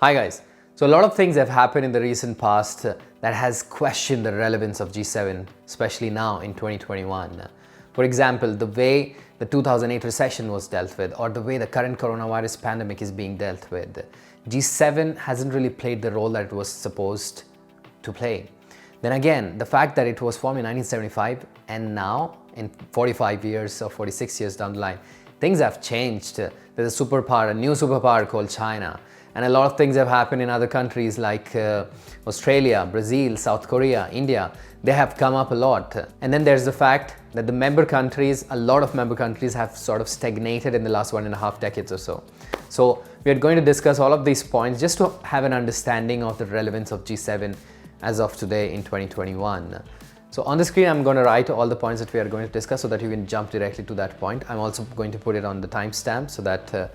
Hi guys. So a lot of things have happened in the recent past that has questioned the relevance of G7, especially now in 2021. For example, the way the 2008 recession was dealt with, or the way the current coronavirus pandemic is being dealt with. G7 hasn't really played the role that it was supposed to play. Then again, the fact that it was formed in 1975 and now in 45 years or 46 years down the line, things have changed. There's a new superpower called China. And a lot of things have happened in other countries like Australia, Brazil, South Korea, India. They have come up a lot. And then there's the fact that a lot of member countries have sort of stagnated in the last 1.5 decades or so. So we are going to discuss all of these points just to have an understanding of the relevance of G7 as of today in 2021. So on the screen, I'm going to write all the points that we are going to discuss so that you can jump directly to that point. I'm also going to put it on the timestamp so that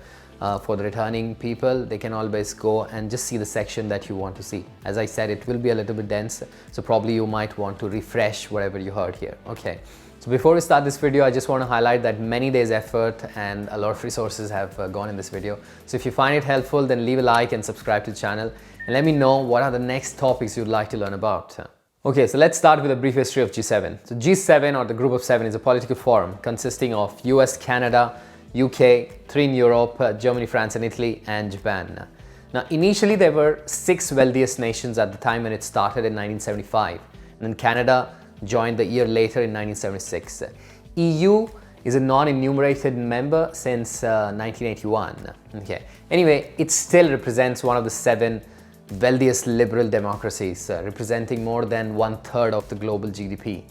for the returning people, they can always go and just see the section that you want to see. As I said, it will be a little bit dense, so probably you might want to refresh whatever you heard here. Okay, so before we start this video, I just want to highlight that many days' effort and a lot of resources have gone in this video. So if you find it helpful, then leave a like and subscribe to the channel and let me know what are the next topics you'd like to learn about. Okay, so let's start with a brief history of G7. So G7, or the Group of Seven, is a political forum consisting of US, Canada, UK, 3 in Europe, Germany, France and Italy, and Japan. Now, initially there were 6 wealthiest nations at the time when it started in 1975. And then Canada joined the year later in 1976. EU is a non-enumerated member since 1981. Okay. Anyway, it still represents one of the 7 wealthiest liberal democracies, representing more than 1/3 of the global GDP.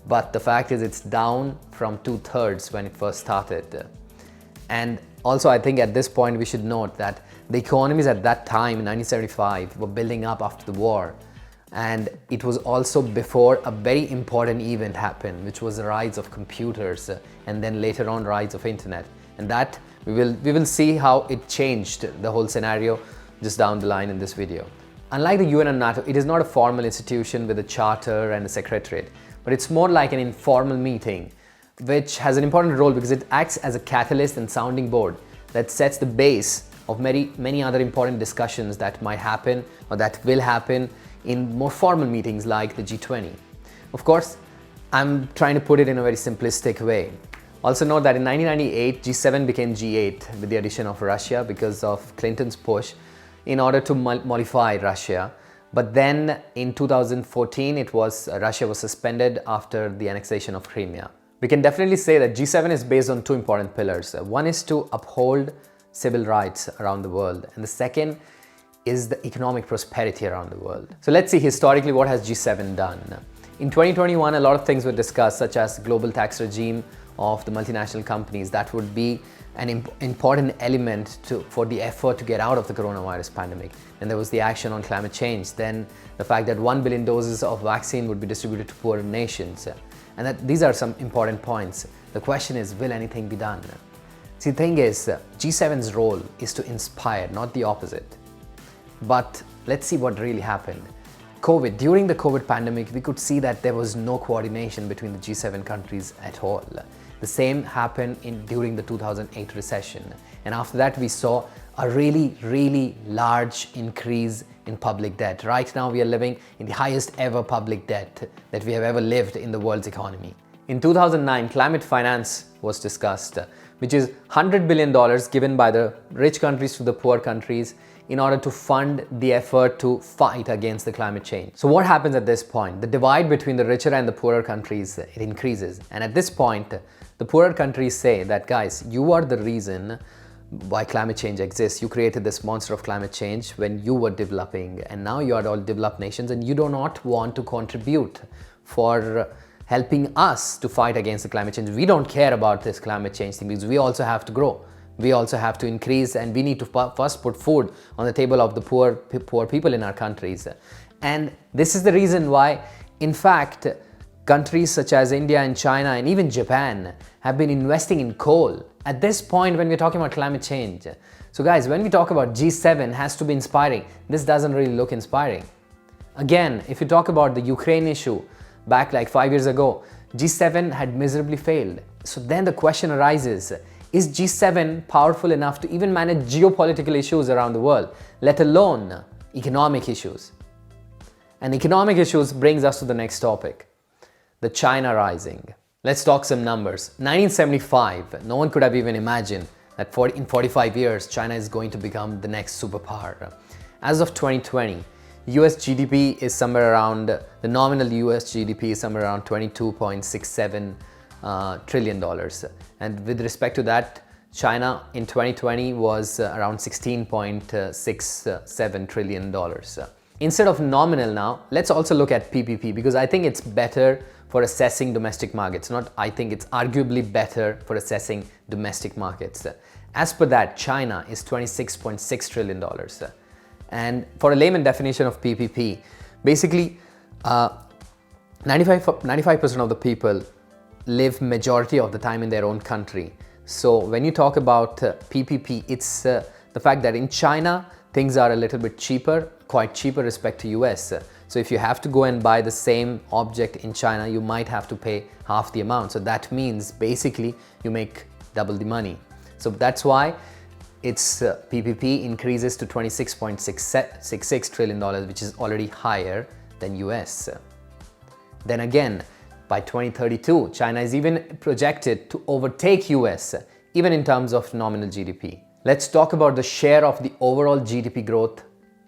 But the fact is it's down from 2/3 when it first started. And also, I think at this point we should note that the economies at that time in 1975 were building up after the war. And it was also before a very important event happened, which was the rise of computers and then later on rise of internet. And that we will see how it changed the whole scenario just down the line in this video. Unlike the UN and NATO, it is not a formal institution with a charter and a secretariat, but it's more like an informal meeting, which has an important role because it acts as a catalyst and sounding board that sets the base of many other important discussions that might happen or that will happen in more formal meetings like the G20. Of course, I'm trying to put it in a very simplistic way. Also note that in 1998, G7 became G8 with the addition of Russia because of Clinton's push in order to mollify Russia. But then in 2014, Russia was suspended after the annexation of Crimea. We can definitely say that G7 is based on 2 important pillars. One is to uphold civil rights around the world, and the second is the economic prosperity around the world. So let's see historically what has G7 done. In 2021, a lot of things were discussed, such as global tax regime of the multinational companies. That would be an important element for the effort to get out of the coronavirus pandemic. And there was the action on climate change. Then the fact that 1 billion doses of vaccine would be distributed to poorer nations. And these are some important points. The question is, will anything be done? See, the thing is, G7's role is to inspire, not the opposite. But let's see what really happened. During the COVID pandemic, we could see that there was no coordination between the G7 countries at all. The same happened during the 2008 recession. And after that, we saw a really large increase in public debt. Right now, we are living in the highest ever public debt that we have ever lived in the world's economy. In 2009, climate finance was discussed, which is $100 billion given by the rich countries to the poor countries in order to fund the effort to fight against the climate change. So what happens at this point? The divide between the richer and the poorer countries, it increases. And at this point, the poorer countries say that, guys, you are the reason why climate change exists. You created this monster of climate change when you were developing, and now you are all developed nations and you do not want to contribute for helping us to fight against the climate change. We don't care about this climate change thing because we also have to grow. We also have to increase, and we need to first put food on the table of the poor people in our countries. And this is the reason why, in fact, countries such as India and China and even Japan have been investing in coal at this point when we're talking about climate change. So guys, when we talk about G7 has to be inspiring, this doesn't really look inspiring. Again, if you talk about the Ukraine issue back like 5 years ago, G7 had miserably failed. So then the question arises, Is G7 powerful enough to even manage geopolitical issues around the world, let alone economic issues? And economic issues brings us to the next topic, the China rising. Let's talk some numbers. 1975, no one could have even imagined that in 45 years, China is going to become the next superpower. As of 2020, US GDP is somewhere around, the nominal US GDP is somewhere around $22.67 trillion. And with respect to that, China in 2020 was around $16.67 trillion. Instead of nominal now, let's also look at PPP, because I think it's better for assessing domestic markets. I think it's arguably better for assessing domestic markets. As per that, China is $26.6 trillion. And for a layman definition of PPP, basically 95% of the people live majority of the time in their own country. So when you talk about PPP, it's the fact that in China, things are a little bit cheaper, quite cheaper respect to US. So if you have to go and buy the same object in China, you might have to pay half the amount. So that means basically you make double the money. So that's why its PPP increases to $26.66 trillion, which is already higher than US. Then again, by 2032, China is even projected to overtake US, even in terms of nominal GDP. Let's talk about the share of the overall GDP growth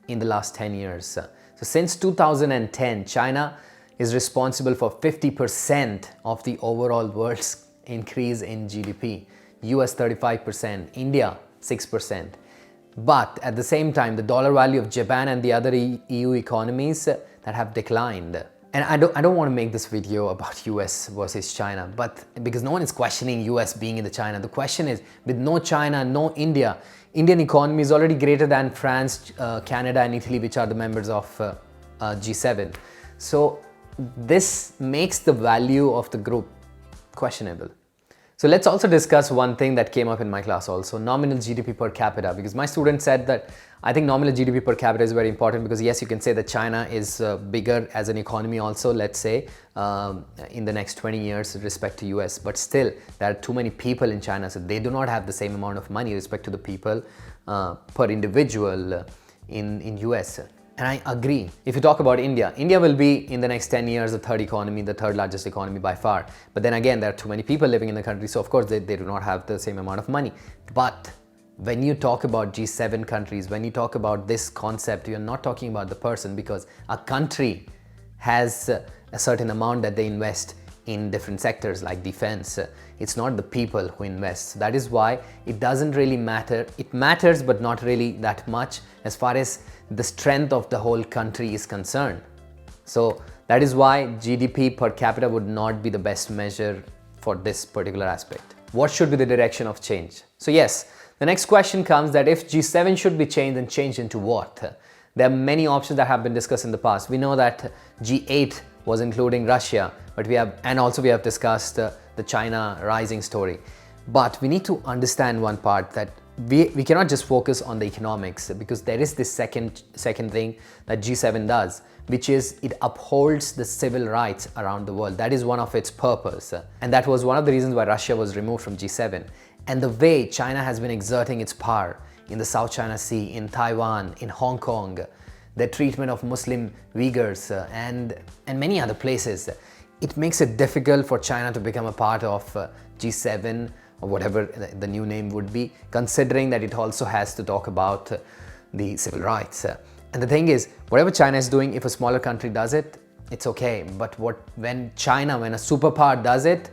in the last 10 years. So since 2010, China is responsible for 50% of the overall world's increase in GDP. US 35%, India 6%. But at the same time, the dollar value of Japan and the other EU economies that have declined. And I don't want to make this video about US versus China, but because no one is questioning US being in the China. The question is, with no China, no India, Indian economy is already greater than France, Canada and Italy, which are the members of G7. So this makes the value of the group questionable. So let's also discuss one thing that came up in my class also, nominal GDP per capita, because my student said that I think nominal GDP per capita is very important because yes, you can say that China is bigger as an economy also, let's say, in the next 20 years with respect to US, but still there are too many people in China, so they do not have the same amount of money with respect to the people per individual in US. And I agree. If you talk about India, India will be in the next 10 years the third economy, the third largest economy by far. But then again, there are too many people living in the country, so of course they do not have the same amount of money. But when you talk about G7 countries, when you talk about this concept, you're not talking about the person, because a country has a certain amount that they invest in different sectors like defense. It's not the people who invest. That is why it doesn't really matter. It matters, but not really that much as far as the strength of the whole country is concerned. So that is why GDP per capita would not be the best measure for this particular aspect. What should be the direction of change? So yes, the next question comes that if G7 should be changed, then changed into what? There are many options that have been discussed in the past. We know that G8 was including Russia, but we have discussed the China rising story. But we need to understand one part, that we cannot just focus on the economics, because there is this second thing that G7 does, which is it upholds the civil rights around the world. That is one of its purpose. And that was one of the reasons why Russia was removed from G7. And the way China has been exerting its power in the South China Sea, in Taiwan, in Hong Kong, the treatment of Muslim Uyghurs and many other places, it makes it difficult for China to become a part of G7 or whatever the new name would be, considering that it also has to talk about the civil rights. And the thing is, whatever China is doing, if a smaller country does it, it's okay. But when a superpower does it,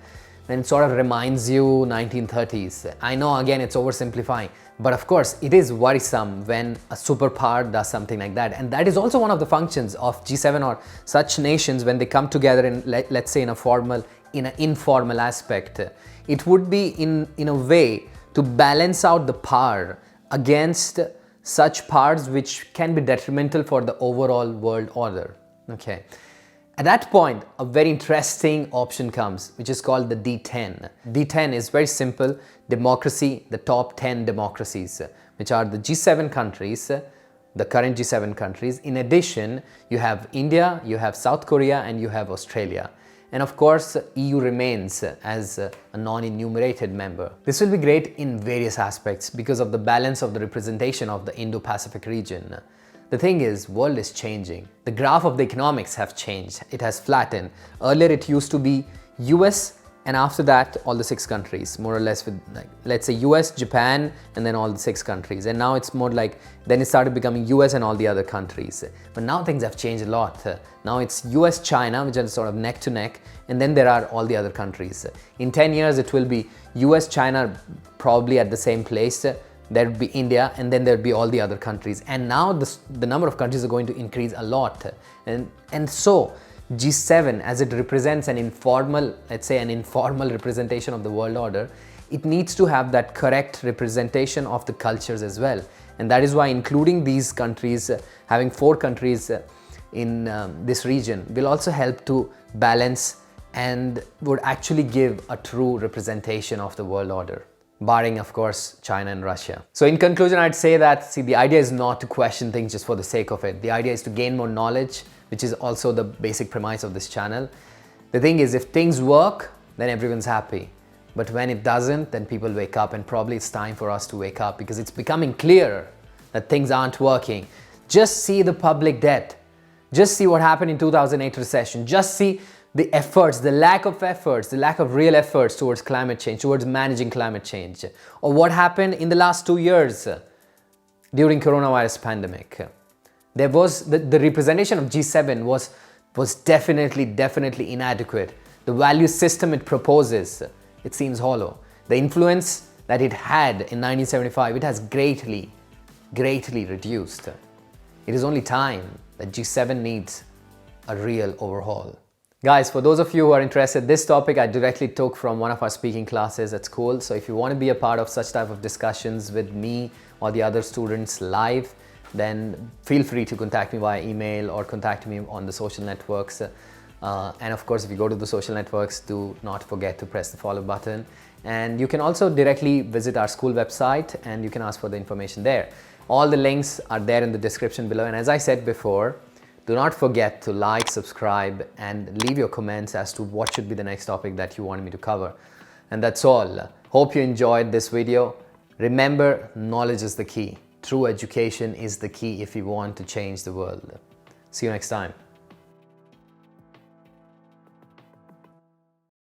then it sort of reminds you 1930s. I know, again, it's oversimplifying, but of course it is worrisome when a superpower does something like that. And that is also one of the functions of G7 or such nations when they come together in, let's say, in an informal aspect. It would be in a way to balance out the power against such powers which can be detrimental for the overall world order. Okay. At that point, a very interesting option comes, which is called the D10. D10 is very simple: democracy, the top 10 democracies, which are the G7 countries, the current G7 countries. In addition, you have India, you have South Korea, and you have Australia. And of course, EU remains as a non-enumerated member. This will be great in various aspects because of the balance of the representation of the Indo-Pacific region. The thing is, world is changing. The graph of the economics have changed. It has flattened. Earlier it used to be US, and after that all the 6 countries, more or less, with like, let's say US, Japan, and then all the 6 countries. And now it's more like, then it started becoming US and all the other countries. But now things have changed a lot. Now it's US, China, which are sort of neck to neck, and then there are all the other countries. In 10 years it will be US, China probably at the same place. There would be India, and then there would be all the other countries. And now the number of countries are going to increase a lot. And so G7, as it represents an informal, let's say an informal representation of the world order, it needs to have that correct representation of the cultures as well. And that is why including these countries, having 4 countries in this region will also help to balance and would actually give a true representation of the world order, barring of course China and Russia. So in conclusion, I'd say that, see, the idea is not to question things just for the sake of it. The idea is to gain more knowledge, which is also the basic premise of this channel. The thing is, if things work, then everyone's happy. But when it doesn't, then people wake up, and probably it's time for us to wake up because it's becoming clearer that things aren't working. Just see the public debt. Just see what happened in 2008 recession. Just see the efforts, the lack of efforts, the lack of real efforts towards climate change, towards managing climate change. Or what happened in the last 2 years during coronavirus pandemic. There was the representation of G7 was definitely inadequate. The value system it proposes, it seems hollow. The influence that it had in 1975, it has greatly reduced. It is only time that G7 needs a real overhaul. Guys, for those of you who are interested, this topic I directly took from one of our speaking classes at school. So if you want to be a part of such type of discussions with me or the other students live, then feel free to contact me via email or contact me on the social networks. And of course, if you go to the social networks, do not forget to press the follow button. And you can also directly visit our school website and you can ask for the information there. All the links are there in the description below. And as I said before, do not forget to like, subscribe, and leave your comments as to what should be the next topic that you want me to cover. And that's all. Hope you enjoyed this video. Remember, knowledge is the key. True education is the key if you want to change the world. See you next time.